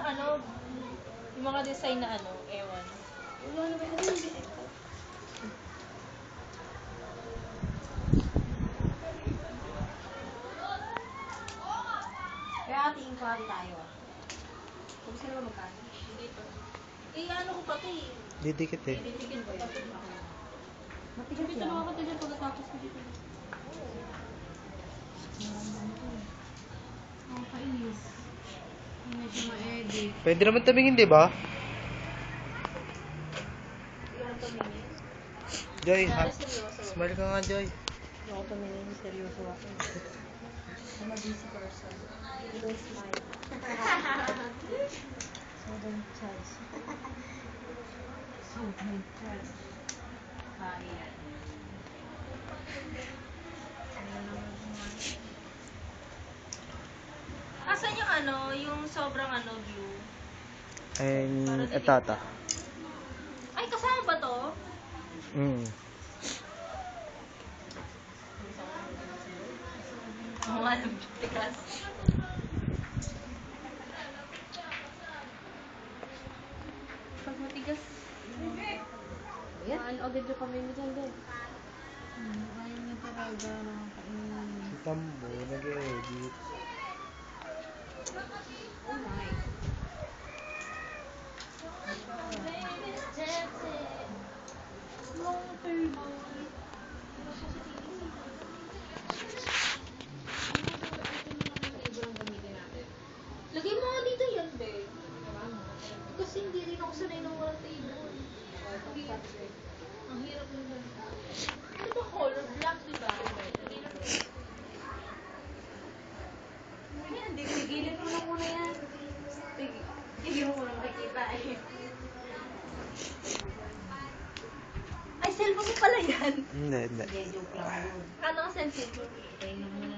ano, yung mga design na ano, ewan. Wala naman, ano yung design ko? Kaya ate, inquiry tayo. Kung saan naman magkano? Dito. Eh, ano ko pa ito eh. Didikit eh. Didikit ko pa ito. Matigas Dito yan. na ako tigil pagkatapos ko dito. Ang kainis. Hindi siya ma-edit. Pwede naman tumingin, di ba? Yung tumingin. Joy, Kaya seryoso. smile ka nga, Joy. Hindi ako tumingin, seryoso ako. I'm a busy person. You don't smile. So don't judge. So don't judge. Kaya. Asan yung ano, yung sobrang ano view? And etata. Ay, kasama ba to? Oo nga, tikas. Pag matigas. Yan, agad yung kamay mo dyan, din. Ayaw niya talaga. Nakakainin. Si Tambo, nag-edit. Oh my. Long term. Lagay mo nga dito yan, babe. Kasi hindi rin ako sanay ng walang table. Ang hirap ng ganito. Ano ba color? Black, diba? Yan, tigilin mo na muna yan. Tigilin mo lang nakikita eh. Ay, cellphone mo pala yan. Hindi, hindi. Hindi, joke lang yun. Ano ka cellphone? Tingnan mo na.